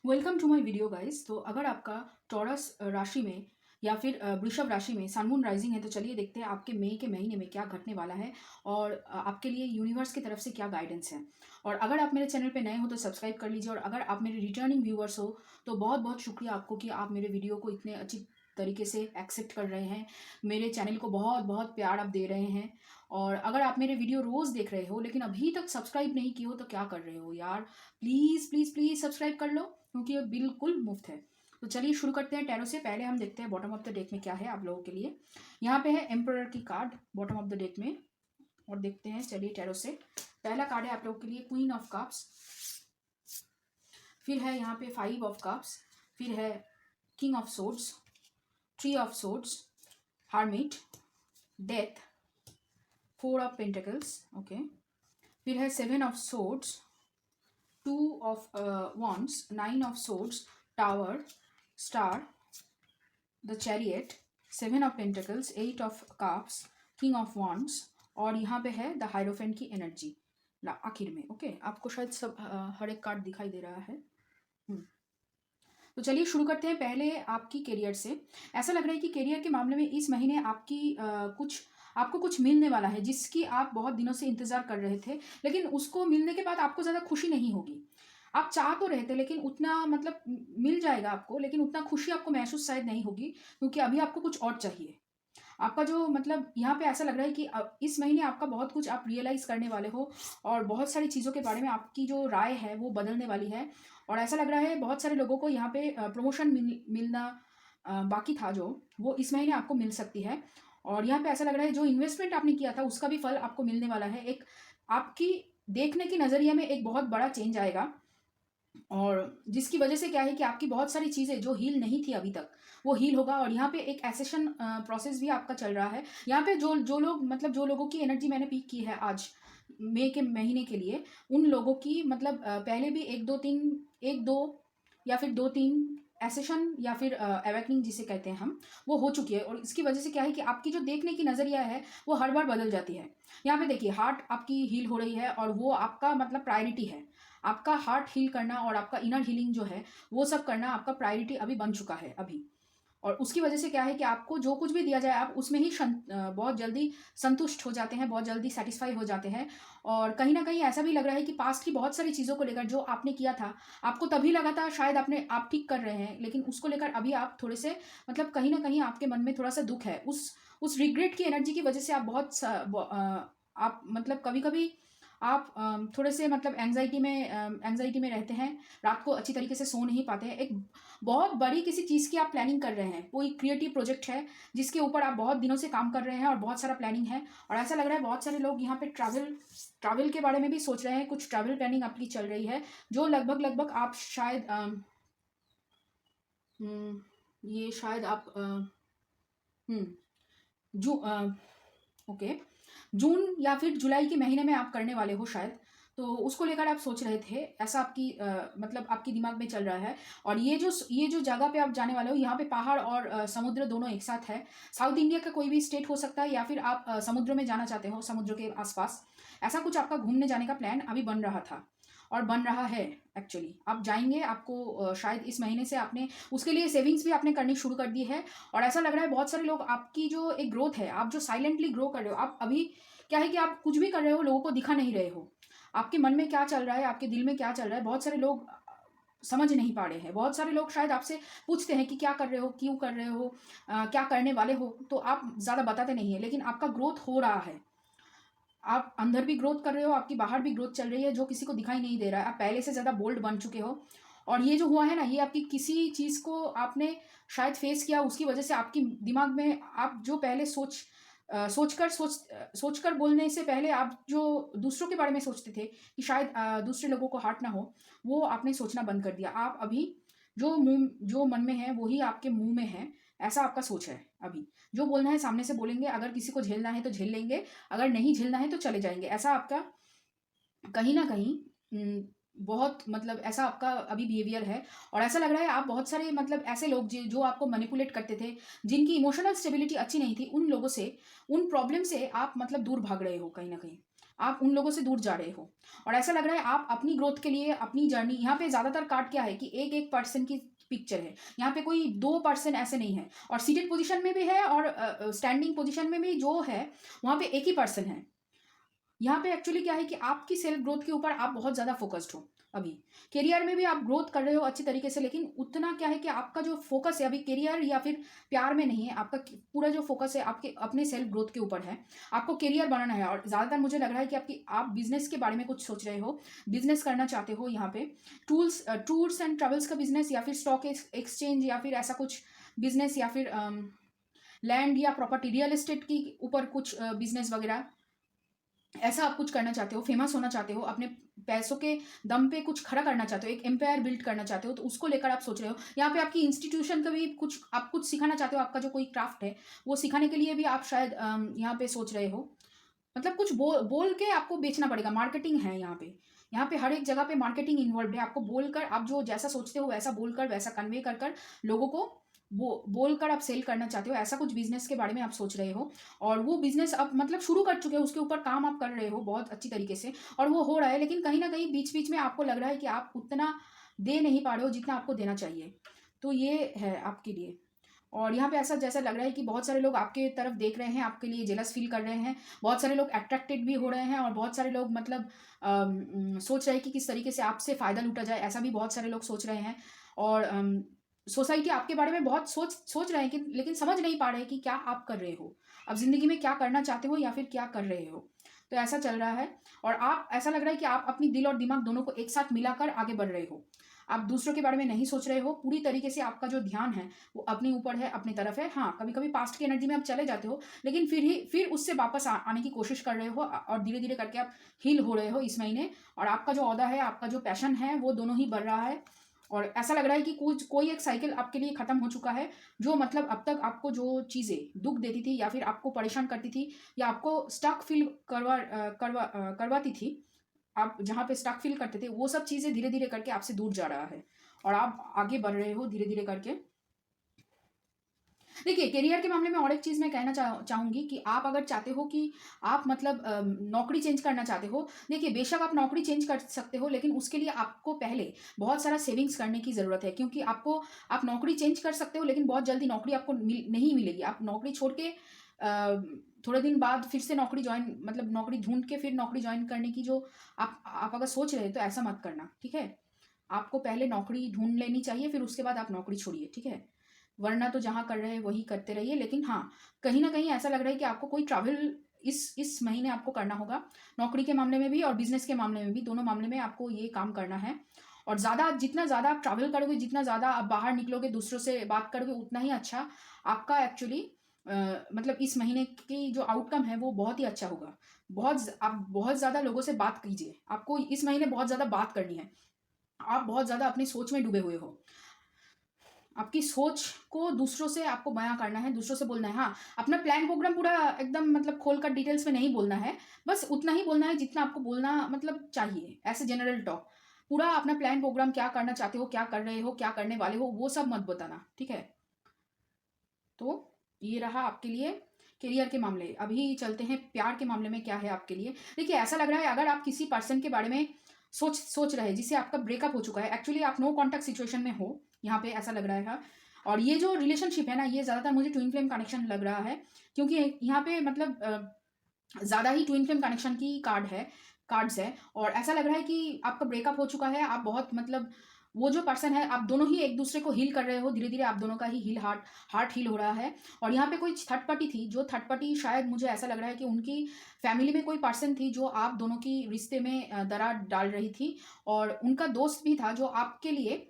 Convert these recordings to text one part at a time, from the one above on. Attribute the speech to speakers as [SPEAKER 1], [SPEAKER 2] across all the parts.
[SPEAKER 1] Welcome to my video guys. तो अगर आपका टॉरस राशि में या फिर वृषभ राशि में सन मून राइजिंग है तो चलिए देखते हैं आपके मई के महीने में क्या घटने वाला है और आपके लिए यूनिवर्स की तरफ से क्या गाइडेंस है। और अगर आप मेरे चैनल पे नए हो तो सब्सक्राइब कर लीजिए, और अगर आप मेरे रिटर्निंग व्यूअर्स हो तो बहुत बहुत शुक्रिया आपको कि आप मेरे वीडियो को इतने अच्छी तरीके से एक्सेप्ट कर रहे हैं, मेरे चैनल को बहुत बहुत प्यार आप दे रहे हैं। और अगर आप मेरे वीडियो रोज़ देख रहे हो लेकिन अभी तक सब्सक्राइब नहीं किए हो तो क्या कर रहे हो यार, प्लीज़ प्लीज़ प्लीज़ सब्सक्राइब कर लो क्योंकि ये बिल्कुल मुफ्त है। तो चलिए शुरू करते हैं टैरो से। पहले हम देखते हैं बॉटम ऑफ द डेक में क्या है आप लोगों के लिए। यहाँ पे है एम्परर की card bottom of the deck में, और देखते हैं चलिए टैरो से। पहला कार्ड है आप लोगों के लिए क्वीन ऑफ कप्स, फिर है यहाँ पे फाइव ऑफ कप्स, फिर है king of swords, three of swords, hermit, death, four of pentacles, okay, फिर है seven of swords, two of wands, nine of swords, tower, star, the chariot, seven of pentacles, eight of cups, king of wands, और यहाँ पे है the hierophant की energy आखिर में। Okay, आपको शायद सब हर एक कार्ड दिखाई दे रहा है। तो चलिए शुरू करते हैं पहले आपकी करियर से। ऐसा लग रहा है कि करियर के मामले में इस महीने आपको कुछ मिलने वाला है जिसकी आप बहुत दिनों से इंतजार कर रहे थे, लेकिन उसको मिलने के बाद आपको ज़्यादा खुशी नहीं होगी। आप चाह तो रहे थे लेकिन उतना मतलब मिल जाएगा आपको, लेकिन उतना खुशी आपको महसूस शायद नहीं होगी क्योंकि अभी आपको कुछ और चाहिए। आपका जो मतलब यहाँ पे ऐसा लग रहा है कि इस महीने आपका बहुत कुछ आप रियलाइज़ करने वाले हो और बहुत सारी चीज़ों के बारे में आपकी जो राय है वो बदलने वाली है। और ऐसा लग रहा है बहुत सारे लोगों को यहाँ पे प्रमोशन मिलना बाकी था जो, वो इस महीने आपको मिल सकती है। और यहाँ पे ऐसा लग रहा है जो इन्वेस्टमेंट आपने किया था उसका भी फल आपको मिलने वाला है। एक आपकी देखने की नज़रिया में एक बहुत बड़ा चेंज आएगा, और जिसकी वजह से क्या है कि आपकी बहुत सारी चीज़ें जो हील नहीं थी अभी तक वो हील होगा। और यहाँ पे एक एसेशन प्रोसेस भी आपका चल रहा है। यहाँ पे जो जो लोग मतलब जो लोगों की एनर्जी मैंने पीक की है आज मई के महीने के लिए, उन लोगों की मतलब पहले भी एक दो या फिर दो तीन एसेशन या फिर अवेकनिंग जिसे कहते हैं हम, वो हो चुकी है। और इसकी वजह से क्या है कि आपकी जो देखने की नज़रिया है वो हर बार बदल जाती है। यहाँ पे देखिए हार्ट आपकी हील हो रही है और वो आपका मतलब प्रायोरिटी है। आपका हार्ट हील करना और आपका इनर हीलिंग जो है वो सब करना आपका प्रायोरिटी अभी बन चुका है अभी। और उसकी वजह से क्या है कि आपको जो कुछ भी दिया जाए आप उसमें ही बहुत जल्दी संतुष्ट हो जाते हैं, बहुत जल्दी सेटिस्फाई हो जाते हैं। और कहीं ना कहीं ऐसा भी लग रहा है कि पास्ट की बहुत सारी चीज़ों को लेकर जो आपने किया था, आपको तभी लगा था शायद आप ठीक कर रहे हैं, लेकिन उसको लेकर अभी आप थोड़े से मतलब कहीं ना कहीं आपके मन में थोड़ा सा दुख है उस रिग्रेट की एनर्जी की वजह से। आप मतलब कभी कभी आप थोड़े से मतलब एंजाइटी में रहते हैं, रात को अच्छी तरीके से सो नहीं पाते हैं। एक बहुत बड़ी किसी चीज़ की आप प्लानिंग कर रहे हैं, कोई क्रिएटिव प्रोजेक्ट है जिसके ऊपर आप बहुत दिनों से काम कर रहे हैं और बहुत सारा प्लानिंग है। और ऐसा लग रहा है बहुत सारे लोग यहाँ पे ट्रैवल के बारे में भी सोच रहे हैं, कुछ ट्रैवल प्लानिंग आपकी चल रही है जो लगभग लगभग आप शायद ये शायद आप जू ओके जून या फिर जुलाई के महीने में आप करने वाले हो शायद। तो उसको लेकर आप सोच रहे थे, ऐसा मतलब आपकी दिमाग में चल रहा है। और ये जो जगह पे आप जाने वाले हो यहाँ पे पहाड़ और समुद्र दोनों एक साथ है। साउथ इंडिया का कोई भी स्टेट हो सकता है या फिर आप समुद्र में जाना चाहते हो, समुद्र के आसपास ऐसा कुछ आपका घूमने जाने का प्लान अभी बन रहा था और बन रहा है। एक्चुअली आप जाएंगे, आपको शायद इस महीने से आपने उसके लिए सेविंग्स भी आपने करनी शुरू कर दी है। और ऐसा लग रहा है बहुत सारे लोग आपकी जो एक ग्रोथ है, आप जो साइलेंटली ग्रो कर रहे हो, आप अभी क्या है कि आप कुछ भी कर रहे हो लोगों को दिखा नहीं रहे हो। आपके मन में क्या चल रहा है, आपके दिल में क्या चल रहा है, बहुत सारे लोग समझ नहीं पा रहे हैं। बहुत सारे लोग शायद आपसे पूछते हैं कि क्या कर रहे हो, क्यों कर रहे हो, क्या करने वाले हो, तो आप ज़्यादा बताते नहीं है। लेकिन आपका ग्रोथ हो रहा है, आप अंदर भी ग्रोथ कर रहे हो, आपकी बाहर भी ग्रोथ चल रही है जो किसी को दिखाई नहीं दे रहा है। आप पहले से ज़्यादा बोल्ड बन चुके हो। और ये जो हुआ है ना, ये आपकी किसी चीज़ को आपने शायद फेस किया, उसकी वजह से आपकी दिमाग में आप जो पहले सोचकर बोलने से पहले आप जो दूसरों के बारे में सोचते थे कि शायद दूसरे लोगों को हार्ट ना हो, वो आपने सोचना बंद कर दिया। आप अभी जो मन में है वही आपके मुंह में है, ऐसा आपका सोच है। अभी जो बोलना है सामने से बोलेंगे, अगर किसी को झेलना है तो झेल लेंगे, अगर नहीं झेलना है तो चले जाएंगे। ऐसा आपका कहीं ना कहीं बहुत मतलब ऐसा आपका अभी बिहेवियर है। और ऐसा लग रहा है आप बहुत सारे मतलब ऐसे लोग जो आपको मैनिपुलेट करते थे, जिनकी इमोशनल स्टेबिलिटी अच्छी नहीं थी, उन लोगों से, उन प्रॉब्लम से आप मतलब दूर भाग रहे हो कहीं ना कहीं। आप उन लोगों से दूर जा रहे हो। और ऐसा लग रहा है आप अपनी ग्रोथ के लिए अपनी जर्नी, यहाँ पे ज़्यादातर कार्ड क्या है कि एक एक पर्सन की पिक्चर है, यहाँ पे कोई दो पर्सन ऐसे नहीं है, और सीटेड पोजीशन में भी है और स्टैंडिंग पोजीशन में भी जो है वहाँ पे एक ही पर्सन है। यहाँ पे एक्चुअली क्या है कि आपकी सेल्फ ग्रोथ के ऊपर आप बहुत ज़्यादा फोकस्ड हो अभी। करियर में भी आप ग्रोथ कर रहे हो अच्छी तरीके से, लेकिन उतना क्या है कि आपका जो फोकस है अभी करियर या फिर प्यार में नहीं है, आपका पूरा जो फोकस है आपके अपने सेल्फ ग्रोथ के ऊपर है। आपको करियर बनाना है, और ज़्यादातर मुझे लग रहा है कि आप बिजनेस के बारे में कुछ सोच रहे हो, बिजनेस करना चाहते हो। यहाँ पे टूर्स एंड ट्रेवल्स का बिजनेस, या फिर स्टॉक एक्सचेंज, या फिर ऐसा कुछ बिजनेस, या फिर लैंड या प्रॉपर्टी रियल एस्टेट की ऊपर कुछ बिजनेस वगैरह, ऐसा आप कुछ करना चाहते हो, फेमस होना चाहते हो, अपने पैसों के दम पे कुछ खड़ा करना चाहते हो, एक एम्पायर बिल्ड करना चाहते हो, तो उसको लेकर आप सोच रहे हो। यहाँ पे आपकी इंस्टीट्यूशन का भी कुछ आप कुछ सिखाना चाहते हो, आपका जो कोई क्राफ्ट है वो सिखाने के लिए भी आप शायद यहाँ पे सोच रहे हो। मतलब कुछ बोल के आपको बेचना पड़ेगा, मार्केटिंग है यहाँ पे। यहाँ पे हर एक जगह पे मार्केटिंग इन्वॉल्व है। आपको बोलकर, आप जो जैसा सोचते हो वैसा बोलकर, वैसा कन्वे कर लोगों को बोलकर आप सेल करना चाहते हो। ऐसा कुछ बिजनेस के बारे में आप सोच रहे हो, और वो बिजनेस आप मतलब शुरू कर चुके हो, उसके ऊपर काम आप कर रहे हो बहुत अच्छी तरीके से, और वो हो रहा है। लेकिन कहीं ना कहीं बीच बीच में आपको लग रहा है कि आप उतना दे नहीं पा रहे हो जितना आपको देना चाहिए। तो ये है आपके लिए। और यहाँ पे ऐसा जैसा लग रहा है कि बहुत सारे लोग आपके तरफ देख रहे हैं, आपके लिए जेलस फील कर रहे हैं, बहुत सारे लोग अट्रैक्टेड भी हो रहे हैं, और बहुत सारे लोग मतलब सोच रहे हैं कि किस तरीके से आपसे फ़ायदा लूटा जाए, ऐसा भी बहुत सारे लोग सोच रहे हैं। और सोसाइटी आपके बारे में बहुत सोच रहे हैं कि, लेकिन समझ नहीं पा रहे कि क्या आप कर रहे हो, अब ज़िंदगी में क्या करना चाहते हो या फिर क्या कर रहे हो। तो ऐसा चल रहा है, और आप ऐसा लग रहा है कि आप अपनी दिल और दिमाग दोनों को एक साथ मिलाकर आगे बढ़ रहे हो। आप दूसरों के बारे में नहीं सोच रहे हो, पूरी तरीके से आपका जो ध्यान है वो अपने ऊपर है, अपनी तरफ है। हाँ, कभी कभी पास्ट की एनर्जी में आप चले जाते हो, लेकिन फिर उससे वापस आने की कोशिश कर रहे हो, और धीरे धीरे करके आप हील हो रहे हो इस महीने। और आपका जो औदा है, आपका जो पैशन है, वो दोनों ही बढ़ रहा है। और ऐसा लग रहा है कि कोई एक साइकिल आपके लिए खत्म हो चुका है, जो मतलब अब तक आपको जो चीज़ें दुख देती थी, या फिर आपको परेशान करती थी, या आपको स्टक फील करवाती थी, आप जहाँ पे स्टक फील करते थे, वो सब चीज़ें धीरे धीरे करके आपसे दूर जा रहा है, और आप आगे बढ़ रहे हो धीरे धीरे करके। देखिए, करियर के मामले में और एक चीज़ मैं कहना चाहूँगी कि आप अगर चाहते हो कि आप मतलब नौकरी चेंज करना चाहते हो, देखिए बेशक आप नौकरी चेंज कर सकते हो, लेकिन उसके लिए आपको पहले बहुत सारा सेविंग्स करने की ज़रूरत है। क्योंकि आप नौकरी चेंज कर सकते हो, लेकिन बहुत जल्दी नौकरी आपको नहीं मिलेगी। आप नौकरी छोड़ के थोड़े दिन बाद फिर से नौकरी ज्वाइन, मतलब नौकरी ढूंढ के फिर नौकरी ज्वाइन करने की जो आप अगर सोच रहे हैं, तो ऐसा मत करना, ठीक है। आपको पहले नौकरी ढूंढ लेनी चाहिए, फिर उसके बाद आप नौकरी छोड़िए, ठीक है। वरना तो जहाँ कर रहे हैं वही करते रहिए। लेकिन हाँ, कहीं ना कहीं ऐसा लग रहा है कि आपको कोई ट्रैवल इस महीने आपको करना होगा, नौकरी के मामले में भी और बिजनेस के मामले में भी, दोनों मामले में आपको ये काम करना है। और जितना ज़्यादा आप ट्रैवल करोगे, जितना ज़्यादा आप बाहर निकलोगे, दूसरों से बात करोगे, उतना ही अच्छा आपका एक्चुअली मतलब इस महीने की जो आउटकम है वो बहुत ही अच्छा होगा। आप बहुत ज़्यादा लोगों से बात कीजिए, आपको इस महीने बहुत ज़्यादा बात करनी है। आप बहुत ज़्यादा अपनी सोच में डूबे हुए हो, आपकी सोच को दूसरों से आपको बयां करना है, दूसरों से बोलना है। हाँ, अपना प्लान प्रोग्राम पूरा एकदम मतलब खोलकर डिटेल्स में नहीं बोलना है, बस उतना ही बोलना है जितना आपको बोलना मतलब चाहिए, ऐसे जनरल टॉक। पूरा अपना प्लान प्रोग्राम, क्या करना चाहते हो, क्या कर रहे हो, क्या करने वाले हो, वो सब मत बताना, ठीक है। तो ये रहा आपके लिए करियर के मामले। अभी चलते हैं प्यार के मामले में क्या है आपके लिए। देखिए, ऐसा लग रहा है अगर आप किसी पर्सन के बारे में सोच रहे हैं जिससे आपका ब्रेकअप हो चुका है, एक्चुअली आप नो कॉन्टैक्ट सिचुएशन में हो, यहाँ पे ऐसा लग रहा है। और ये जो रिलेशनशिप है ना, ये ज़्यादातर मुझे ट्विन फ्लेम कनेक्शन लग रहा है, क्योंकि यहाँ पे मतलब ज़्यादा ही ट्विन फ्लेम कनेक्शन की कार्ड्स है। और ऐसा लग रहा है कि आपका ब्रेकअप हो चुका है, आप बहुत मतलब वो जो पर्सन है, आप दोनों ही एक दूसरे को हील कर रहे हो, धीरे धीरे आप दोनों का ही हार्ट हील हो रहा है। और यहाँ पे कोई थर्ड पार्टी थी, जो थर्ड पार्टी शायद मुझे ऐसा लग रहा है कि उनकी फैमिली में कोई पर्सन थी जो आप दोनों की रिश्ते में दरार डाल रही थी, और उनका दोस्त भी था जो आपके लिए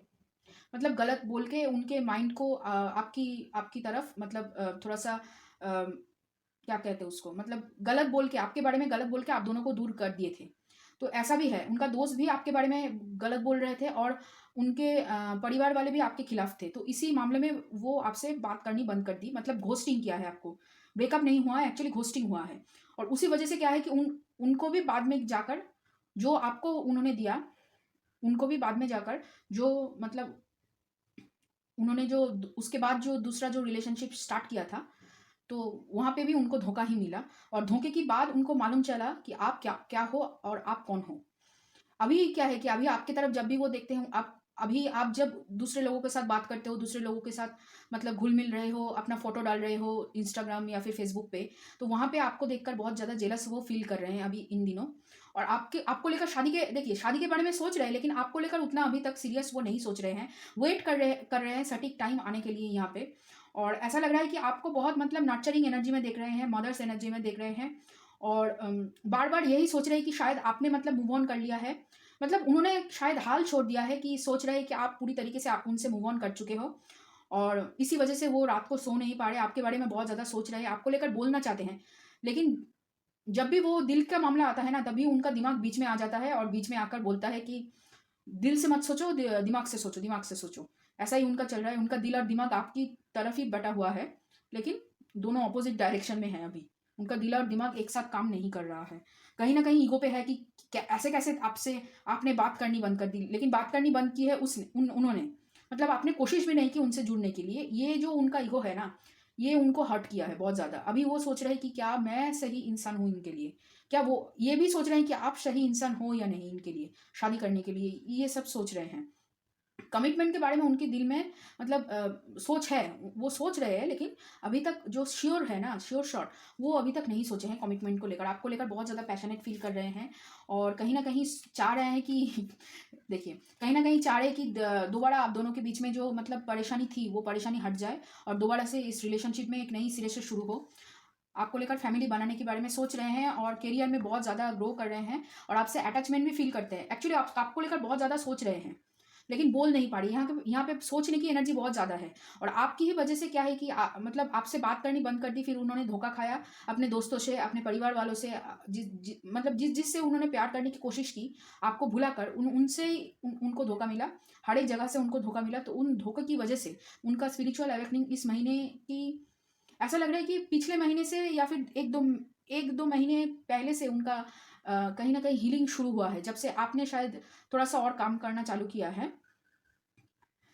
[SPEAKER 1] मतलब गलत बोल के उनके माइंड को आपकी तरफ मतलब थोड़ा सा क्या कहते हैं उसको, मतलब गलत बोल के, आपके बारे में गलत बोल के आप दोनों को दूर कर दिए थे। तो ऐसा भी है, उनका दोस्त भी आपके बारे में गलत बोल रहे थे, और उनके परिवार वाले भी आपके खिलाफ थे। तो इसी मामले में वो आपसे बात करनी बंद कर दी, मतलब घोस्टिंग किया है आपको। ब्रेकअप नहीं हुआ है, एक्चुअली घोस्टिंग हुआ है। और उसी वजह से क्या है कि उनको भी बाद में जाकर जो आपको उन्होंने दिया, उनको भी बाद में जाकर जो मतलब उन्होंने जो उसके बाद जो दूसरा जो रिलेशनशिप स्टार्ट किया था, तो वहाँ पे भी उनको धोखा ही मिला, और धोखे के बाद उनको मालूम चला कि आप क्या क्या हो और आप कौन हो। अभी क्या है कि अभी आपकी तरफ जब भी वो देखते हैं, आप अभी आप जब दूसरे लोगों के साथ बात करते हो, दूसरे लोगों के साथ मतलब घुल मिल रहे हो, अपना फोटो डाल रहे हो इंस्टाग्राम या फिर फेसबुक पे, तो वहाँ पे आपको देखकर बहुत ज़्यादा जेलस वो फील कर रहे हैं अभी इन दिनों। और आपको लेकर शादी के, देखिए शादी के बारे में सोच रहे हैं, लेकिन आपको लेकर उतना अभी तक सीरियस वो नहीं सोच रहे हैं। वेट कर रहे हैं सटीक टाइम आने के लिए यहाँ पे। और ऐसा लग रहा है कि आपको बहुत मतलब नर्चरिंग एनर्जी में देख रहे हैं, मदर्स एनर्जी में देख रहे हैं। और बार बार यही सोच रहे हैं कि शायद आपने मतलब मूव ऑन कर लिया है, मतलब उन्होंने शायद हाल छोड़ दिया है, कि सोच रहे हैं कि आप पूरी तरीके से आप उनसे मूव ऑन कर चुके हो। और इसी वजह से वो रात को सो नहीं पा रहे, आपके बारे में बहुत ज़्यादा सोच रहे हैं, आपको लेकर बोलना चाहते हैं, लेकिन जब भी वो दिल का मामला आता है ना, तभी उनका दिमाग बीच में आ जाता है और बीच में आकर बोलता है कि दिल से मत सोचो, दिमाग से सोचो, दिमाग से सोचो। ऐसा ही उनका चल रहा है, उनका दिल और दिमाग आपकी तरफ ही बटा हुआ है, लेकिन दोनों ऑपोजिट डायरेक्शन में है अभी। उनका दिल और दिमाग एक साथ काम नहीं कर रहा है। कहीं ना कहीं ईगो पे है कि ऐसे कैसे आपसे आपने बात करनी बंद कर दी, लेकिन बात करनी बंद की है उन्होंने, मतलब आपने कोशिश भी नहीं की उनसे जुड़ने के लिए। ये जो उनका ईगो है ना, ये उनको हर्ट किया है बहुत ज़्यादा। अभी वो सोच रहे हैं कि क्या मैं सही इंसान हूँ इनके लिए, क्या वो ये भी सोच रहे हैं कि आप सही इंसान हो या नहीं इनके लिए शादी करने के लिए, ये सब सोच रहे हैं। कमिटमेंट के बारे में उनके दिल में मतलब सोच है, वो सोच रहे हैं, लेकिन अभी तक जो श्योर है ना, श्योर शॉट, वो अभी तक नहीं सोचे हैं कमिटमेंट को लेकर। आपको लेकर बहुत ज़्यादा पैशनेट फील कर रहे हैं, और कहीं ना कहीं चाह रहे हैं कि देखिए, कहीं ना कहीं चाह रहे हैं कि दोबारा आप दोनों के बीच में जो मतलब परेशानी थी, वो परेशानी हट जाए और दोबारा से इस रिलेशनशिप में एक नई सिरे से शुरू हो। आपको लेकर फैमिली बनाने के बारे में सोच रहे हैं, और करियर में बहुत ज़्यादा ग्रो कर रहे हैं, और आपसे अटैचमेंट भी फील करते हैं। एक्चुअली आपको लेकर बहुत ज़्यादा सोच रहे हैं, लेकिन बोल नहीं पा रही। यहाँ पे सोचने की एनर्जी बहुत ज़्यादा है, और आपकी ही वजह से क्या है कि मतलब आपसे बात करनी बंद कर दी, फिर उन्होंने धोखा खाया अपने दोस्तों से, अपने परिवार वालों से, मतलब जिससे उन्होंने प्यार करने की कोशिश की, आपको भुलाकर उनसे ही उनको धोखा मिला, हर एक जगह से उनको धोखा मिला। तो उन धोखे की वजह से उनका स्पिरिचुअल अवेकनिंग इस महीने की, ऐसा लग रहा है कि पिछले महीने से या फिर एक दो महीने पहले से उनका कहीं ना कहीं हीलिंग शुरू हुआ है, जब से आपने शायद थोड़ा सा और काम करना चालू किया है।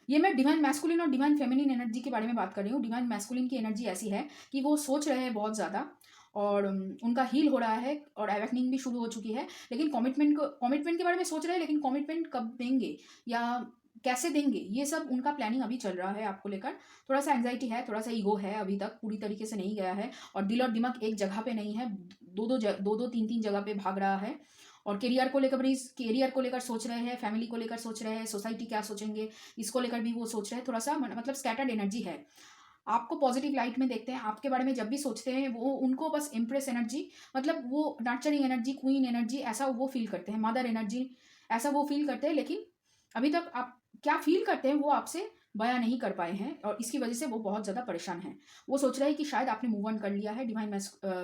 [SPEAKER 1] ये मैं डिवाइन मैस्कुलिन और डिवाइन फेमिनिन एनर्जी के बारे में बात कर रही हूँ। डिवाइन मैस्कुलिन की एनर्जी ऐसी है कि वो सोच रहे हैं बहुत ज़्यादा, और उनका हील हो रहा है, और अवेकनिंग भी शुरू हो चुकी है। लेकिन कमिटमेंट के बारे में सोच रहे हैं, लेकिन कमिटमेंट कब देंगे या कैसे देंगे, ये सब उनका प्लानिंग अभी चल रहा है। आपको लेकर थोड़ा सा एंग्जाइटी है, थोड़ा सा ईगो है, अभी तक पूरी तरीके से नहीं गया है, और दिल और दिमाग एक जगह पे नहीं है, दो तीन तीन जगह पे भाग रहा है। और करियर को लेकर सोच रहे हैं, फैमिली को लेकर सोच रहे हैं, सोसाइटी क्या सोचेंगे इसको लेकर भी वो सोच रहे हैं। थोड़ा सा मतलब स्कैटर्ड एनर्जी है। आपको पॉजिटिव लाइट में देखते हैं, आपके बारे में जब भी सोचते हैं वो उनको बस इम्प्रेस एनर्जी, मतलब वो नर्चरिंग एनर्जी, क्वीन एनर्जी ऐसा वो फील करते हैं, मदर एनर्जी ऐसा वो फील करते हैं। लेकिन अभी तक आप क्या फील करते हैं वो आपसे बयां नहीं कर पाए हैं, और इसकी वजह से वो बहुत ज़्यादा परेशान हैं। वो सोच रहे हैं कि शायद आपने मूव ऑन कर लिया है। डिवाइन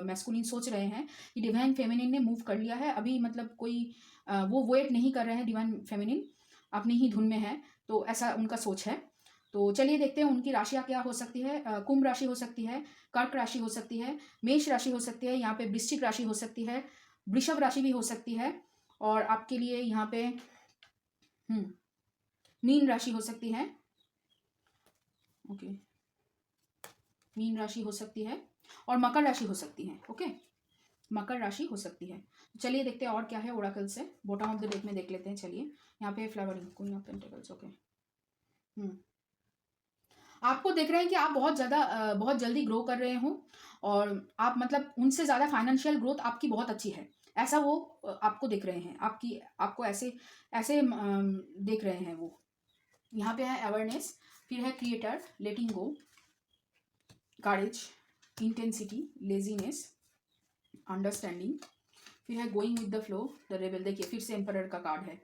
[SPEAKER 1] मैस्कुलिन सोच रहे हैं कि डिवाइन फेमिनिन ने मूव कर लिया है, अभी मतलब कोई वो वेट नहीं कर रहे हैं, डिवाइन फेमिनिन अपनी ही धुन में है। तो ऐसा उनका सोच है। तो चलिए देखते हैं उनकी राशियाँ क्या हो सकती है। कुंभ राशि हो सकती है, कर्क राशि हो सकती है, मेष राशि हो सकती है, यहाँ पे वृश्चिक राशि हो सकती है, वृषभ राशि भी हो सकती है, और आपके लिए यहाँ पे मीन राशि हो सकती है। ओके, मीन राशि हो सकती है, और मकर राशि हो सकती है। ओके, मकर राशि हो सकती है। चलिए देखते हैं और क्या है ओरेकल से, बॉटम ऑफ द डेक में देख लेते हैं। चलिए, यहाँ पे flowering, queen of pentacles. Okay, आपको देख रहे हैं कि आप बहुत जल्दी ग्रो कर रहे हो, और आप मतलब उनसे ज़्यादा फाइनेंशियल ग्रोथ आपकी बहुत अच्छी है, ऐसा वो आपको देख रहे हैं। आपको ऐसे ऐसे देख रहे हैं वो। यहाँ पे है अवेयरनेस, फिर है क्रिएटर, लेटिंग गो, करेज, इंटेंसिटी, लेजीनेस, अंडरस्टैंडिंग, फिर है going with the flow, the rebel. देखिए फिर से एम्परर का कार्ड है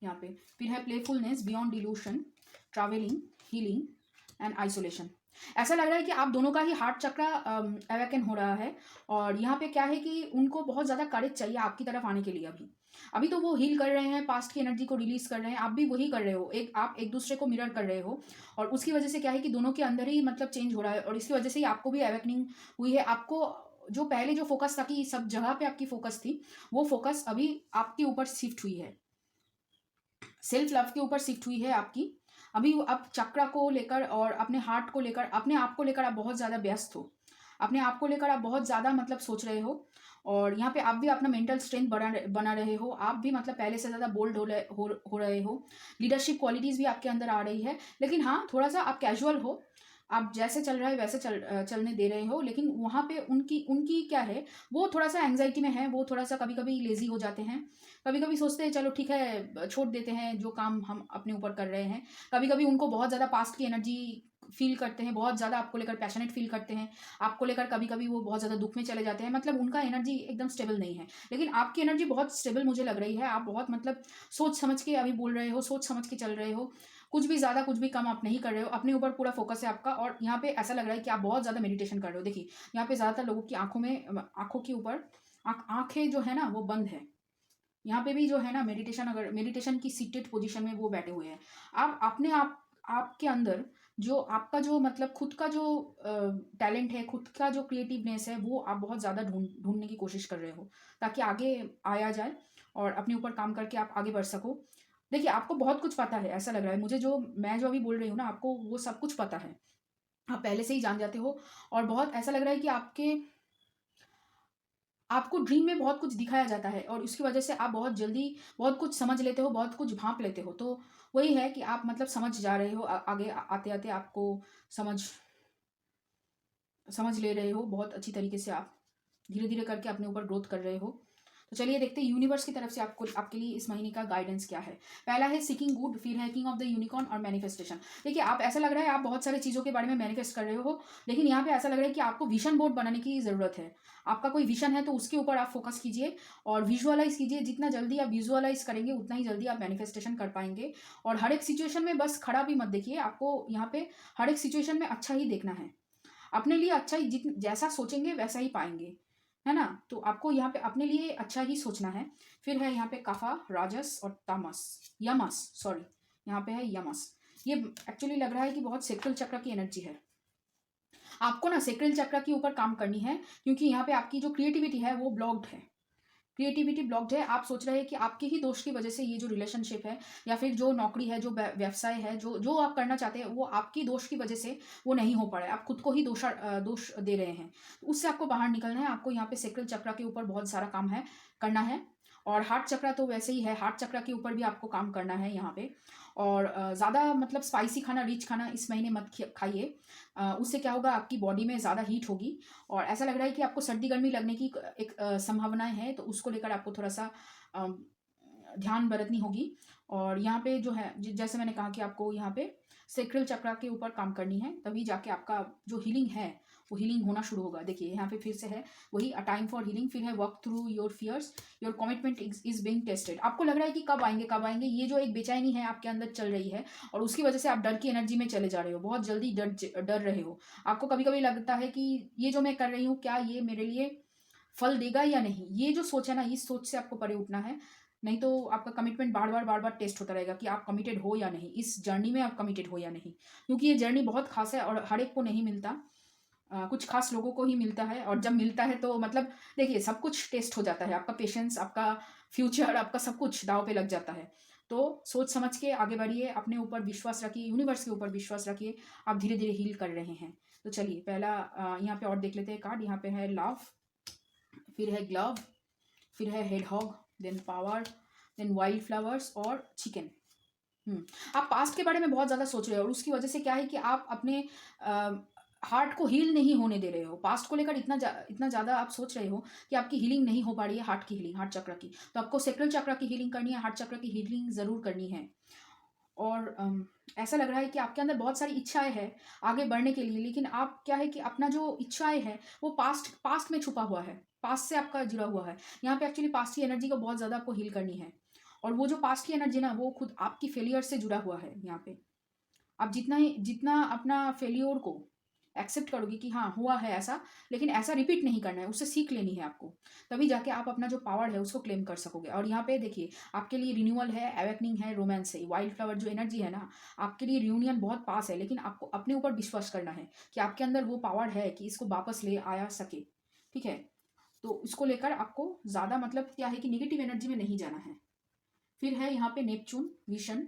[SPEAKER 1] यहाँ पे। फिर है playfulness, beyond delusion, travelling, healing and isolation. ऐसा लग रहा है कि आप दोनों का ही हार्ट चक्र अवेकन हो रहा है, और यहाँ पे क्या है कि उनको बहुत ज़्यादा करेज चाहिए आपकी तरफ आने के लिए। अभी तो वो हील कर रहे हैं, पास्ट की एनर्जी को रिलीज कर रहे हैं, आप भी वही कर रहे हो। आप एक दूसरे को मिरर कर रहे हो, और उसकी वजह से क्या है कि दोनों के अंदर ही मतलब चेंज हो रहा है, और इसकी वजह से ही आपको भी अवेकनिंग हुई है। आपको जो पहले जो फोकस था कि सब जगह पे आपकी फोकस थी, वो फोकस अभी आपके ऊपर शिफ्ट हुई है, सेल्फ लव के ऊपर शिफ्ट हुई है आपकी। अभी अब चक्रा को लेकर और अपने हार्ट को लेकर, अपने आप को लेकर आप बहुत ज़्यादा व्यस्त हो। अपने आप को लेकर आप बहुत ज़्यादा मतलब सोच रहे हो, और यहाँ पे आप भी अपना मेंटल स्ट्रेंथ बना रहे हो। आप भी मतलब पहले से ज़्यादा बोल्ड हो रहे हो। लीडरशिप क्वालिटीज़ भी आपके अंदर आ रही है, लेकिन हाँ थोड़ा सा आप कैजुअल हो, आप जैसे चल रहा है वैसे चलने दे रहे हो। लेकिन वहाँ पे उनकी उनकी क्या है, वो थोड़ा सा एंग्जाइटी में है, वो थोड़ा सा कभी कभी लेजी हो जाते हैं, कभी कभी सोचते हैं चलो ठीक है छोड़ देते हैं जो काम हम अपने ऊपर कर रहे हैं। कभी कभी उनको बहुत ज़्यादा पास्ट की एनर्जी फील करते हैं, बहुत ज़्यादा आपको लेकर पैशनेट फील करते हैं, आपको लेकर कभी कभी वो बहुत ज़्यादा दुख में चले जाते हैं, मतलब उनका एनर्जी एकदम स्टेबल नहीं है। लेकिन आपकी एनर्जी बहुत स्टेबल मुझे लग रही है। आप बहुत मतलब सोच समझ के अभी बोल रहे हो, सोच समझ के चल रहे हो, कुछ भी ज़्यादा कुछ भी कम आप नहीं कर रहे हो, अपने ऊपर पूरा फोकस है आपका। और यहाँ पे ऐसा लग रहा है कि आप बहुत ज़्यादा मेडिटेशन कर रहे हो। देखिए यहाँ पे ज़्यादातर लोगों की आंखों में, आंखों के ऊपर आंखें जो है ना वो बंद है। यहाँ पे भी जो है ना मेडिटेशन, अगर मेडिटेशन की सीटेड पोजीशन में वो बैठे हुए हैं। आप अपने आप, आपके अंदर जो आपका जो मतलब खुद का जो टैलेंट है, खुद का जो क्रिएटिवनेस है, वो आप बहुत ज़्यादा ढूंढने की कोशिश कर रहे हो, ताकि आगे आया जाए और अपने ऊपर काम करके आप आगे बढ़ सको। देखिए आपको बहुत कुछ पता है, ऐसा लग रहा है मुझे, जो मैं जो अभी बोल रही हूँ ना, आपको वो सब कुछ पता है, आप पहले से ही जान जाते हो। और बहुत ऐसा लग रहा है कि आपको ड्रीम में बहुत कुछ दिखाया जाता है, और उसकी वजह से आप बहुत जल्दी बहुत कुछ समझ लेते हो, बहुत कुछ भांप लेते हो। तो वही है कि आप मतलब समझ जा रहे हो, आगे आते आते आपको समझ समझ ले रहे हो बहुत अच्छी तरीके से। आप धीरे धीरे करके अपने ऊपर ग्रोथ कर रहे हो। तो चलिए देखते हैं यूनिवर्स की तरफ से आपको आपके लिए इस महीने का गाइडेंस क्या है। पहला है सीकिंग गुड, फिर है किंग ऑफ द यूनिकॉर्न और मैनिफेस्टेशन। देखिए आप, ऐसा लग रहा है आप बहुत सारी चीज़ों के बारे में मैनिफेस्ट कर रहे हो, लेकिन यहाँ पे ऐसा लग रहा है कि आपको विजन बोर्ड बनाने की ज़रूरत है। आपका कोई विजन है तो उसके ऊपर आप फोकस कीजिए और विजुअलाइज कीजिए। जितना जल्दी आप विजुअलाइज करेंगे उतना ही जल्दी आप मैनिफेस्टेशन कर पाएंगे। और हर एक सिचुएशन में बस खड़ा भी मत देखिए, आपको यहाँ पे हर एक सिचुएशन में अच्छा ही देखना है। अपने लिए अच्छा ही, जैसा सोचेंगे वैसा ही पाएंगे, है ना। तो आपको यहाँ पे अपने लिए अच्छा ही सोचना है। फिर है यहाँ पे काफा, राजस और तामस, यमस, सॉरी यहाँ पे है यमस। ये एक्चुअली लग रहा है कि बहुत सेक्रल चक्र की एनर्जी है। आपको ना सेक्रल चक्र के ऊपर काम करनी है, क्योंकि यहाँ पे आपकी जो क्रिएटिविटी है वो ब्लॉक्ड है, क्रिएटिविटी ब्लॉक्ड है। आप सोच रहे हैं कि आपके ही दोष की वजह से ये जो रिलेशनशिप है, या फिर जो नौकरी है, जो व्यवसाय है, जो जो आप करना चाहते हैं, वो आपकी दोष की वजह से वो नहीं हो पा रहा है। आप खुद को ही दोष दे रहे हैं। उससे आपको बाहर निकलना है। आपको यहाँ पे सेक्रल चक्र के ऊपर बहुत सारा काम है, करना है। और हार्ट चक्र तो वैसे ही है, हार्ट चक्र के ऊपर भी आपको काम करना है यहाँ पे। और ज़्यादा मतलब स्पाइसी खाना, रिच खाना इस महीने मत खाइए। उससे क्या होगा, आपकी बॉडी में ज़्यादा हीट होगी, और ऐसा लग रहा है कि आपको सर्दी गर्मी लगने की एक संभावनाएं है। तो उसको लेकर आपको थोड़ा सा ध्यान बरतनी होगी। और यहाँ पे जो है, जैसे मैंने कहा कि आपको यहाँ पे सेक्रल चक्र के ऊपर काम करनी है, तभी जाके आपका जो हीलिंग है वो हीलिंग होना शुरू होगा। देखिए यहाँ पे फिर से है वही, अ टाइम फॉर हीलिंग। फिर है work through your fears, your commitment is being tested. आपको लग रहा है कि कब आएंगे कब आएंगे, ये जो एक बेचैनी है आपके अंदर चल रही है, और उसकी वजह से आप डर की एनर्जी में चले जा रहे हो, बहुत जल्दी डर रहे हो। आपको कभी कभी लगता है कि ये जो मैं कर रही हूँ, क्या ये मेरे लिए फल देगा या नहीं। ये जो सोच है ना, इस सोच से आपको परे उठना है, नहीं तो आपका कमिटमेंट बार बार टेस्ट होता रहेगा कि आप कमिटेड हो या नहीं, इस जर्नी में आप कमिटेड हो या नहीं। क्योंकि ये जर्नी बहुत खास है और हर एक को नहीं मिलता, कुछ खास लोगों को ही मिलता है। और जब मिलता है तो मतलब देखिए सब कुछ टेस्ट हो जाता है, आपका पेशेंस, आपका फ्यूचर, आपका सब कुछ दाव पे लग जाता है। तो सोच समझ के आगे बढ़िए, अपने ऊपर विश्वास रखिए, यूनिवर्स के ऊपर विश्वास रखिए। आप धीरे धीरे हील कर रहे हैं। तो चलिए पहला यहाँ पे और देख लेते हैं कार्ड। यहाँ पे है लव, फिर है ग्लव, फिर है hedgehog, then power, then wild flowers और चिकन। आप पास्ट के बारे में बहुत ज़्यादा सोच रहे हो, और उसकी वजह से क्या है कि आप अपने हार्ट को हील नहीं होने दे रहे हो। पास्ट को लेकर इतना ज़्यादा आप सोच रहे हो कि आपकी हीलिंग नहीं हो पा रही है, हार्ट की हीलिंग, हार्ट चक्र की। तो आपको सेक्रल चक्र की हीलिंग करनी है, हार्ट चक्र की हीलिंग ज़रूर करनी है। और ऐसा लग रहा है कि आपके अंदर बहुत सारी इच्छाएं हैं आगे बढ़ने के लिए, लेकिन आप क्या है कि अपना जो इच्छाएं है वो पास्ट में छुपा हुआ है, पास्ट से आपका जुड़ा हुआ है। यहाँ पे एक्चुअली पास्ट की एनर्जी को बहुत ज़्यादा आपको हील करनी है। और वो जो पास्ट की एनर्जी ना, वो खुद आपकी फेलियर से जुड़ा हुआ है। यहाँ पे आप जितना अपना फेलियर को एक्सेप्ट करोगे कि हाँ हुआ है ऐसा, लेकिन ऐसा रिपीट नहीं करना है, उससे सीख लेनी है आपको, तभी जाके आप अपना जो पावर है उसको क्लेम कर सकोगे। और यहाँ पे देखिए आपके लिए रिन्यूअल है, अवेकनिंग है, रोमांस है, वाइल्ड फ्लावर जो एनर्जी है ना, आपके लिए रियूनियन बहुत पास है। लेकिन आपको अपने ऊपर विश्वास करना है कि आपके अंदर वो पावर है कि इसको वापस ले आया सके, ठीक है। तो इसको लेकर आपको ज़्यादा मतलब क्या है कि निगेटिव एनर्जी में नहीं जाना है। फिर है यहाँ पे नेपच्यून, विशन,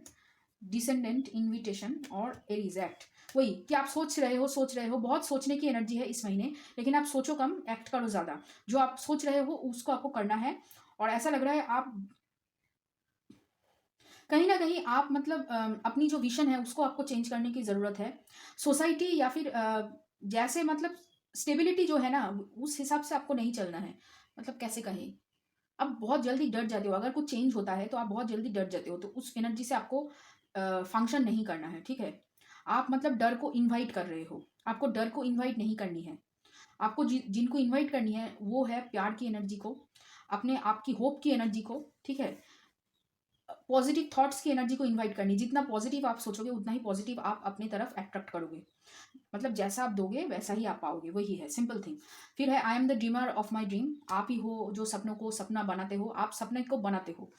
[SPEAKER 1] डिसेंडेंट, इन्विटेशन और एरिज एक्ट। वही कि आप सोच रहे हो, बहुत सोचने की एनर्जी है इस महीने, लेकिन आप सोचो कम, एक्ट करो ज़्यादा। जो आप सोच रहे हो उसको आपको करना है। और ऐसा लग रहा है आप कहीं न कहीं आप मतलब अपनी जो विज़न है उसको आपको चेंज करने की ज़रूरत है। सोसाइटी या फिर जैसे मतलब स्टेबिलिटी जो है ना, उस हिसाब से आपको नहीं चलना है। मतलब कैसे कहें? आप बहुत जल्दी डर जाते हो, अगर कुछ चेंज होता है तो आप बहुत जल्दी डर जाते हो, तो उस एनर्जी से आपको फंक्शन नहीं करना है, ठीक है? आप मतलब डर को इनवाइट कर रहे हो, आपको डर को इनवाइट नहीं करनी है। आपको जिनको इनवाइट करनी है वो है प्यार की एनर्जी को, अपने आपकी होप की एनर्जी को, ठीक है? पॉजिटिव थॉट्स की एनर्जी को इनवाइट करनी। जितना पॉजिटिव आप सोचोगे उतना ही पॉजिटिव आप अपनी तरफ अट्रैक्ट करोगे। मतलब जैसा आप दोगे वैसा ही आप पाओगे, वही है सिंपल थिंग। फिर है I am the dreamer of my dream, आप ही हो जो सपनों को सपना बनाते हो, आप सपने को बनाते हो।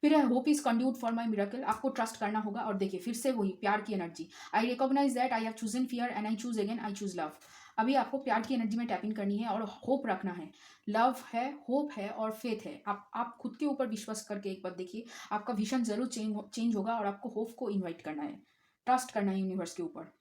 [SPEAKER 1] फिर है hope is conduit for my miracle, आपको ट्रस्ट करना होगा। और देखिए फिर से वही प्यार की energy, I recognise that I have chosen fear and I choose again, I choose love. अभी आपको प्यार की एनर्जी में टैप इन करनी है और होप रखना है। लव है, होप है और फेथ है। आप खुद के ऊपर विश्वास करके एक बार देखिए, आपका विजन जरूर चेंज होगा। और आपको होप को इन्वाइट करना है, ट्रस्ट करना है यूनिवर्स के ऊपर।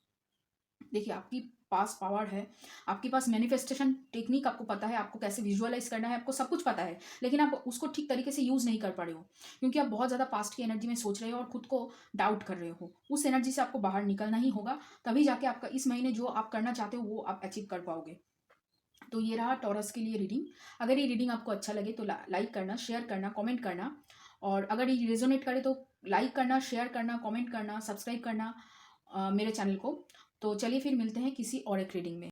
[SPEAKER 1] देखिए आपकी पास पावर है, आपके पास मैनिफेस्टेशन टेक्निक आपको पता है, आपको कैसे विजुअलाइज करना है, आपको सब कुछ पता है, लेकिन आप उसको ठीक तरीके से यूज़ नहीं कर पा रहे हो, क्योंकि आप बहुत ज़्यादा पास्ट की एनर्जी में सोच रहे हो और खुद को डाउट कर रहे हो। उस एनर्जी से आपको बाहर निकलना ही होगा, तभी जाके आपका इस महीने जो आप करना चाहते हो वो आप अचीव कर पाओगे। तो ये रहा टॉरस के लिए रीडिंग। अगर ये रीडिंग आपको अच्छा लगे तो लाइक करना, शेयर करना, कमेंट करना। और अगर ये रेजोनेट करे तो लाइक करना, शेयर करना, कमेंट करना, सब्सक्राइब करना मेरे चैनल को। तो चलिए फिर मिलते हैं किसी और एक रीडिंग में।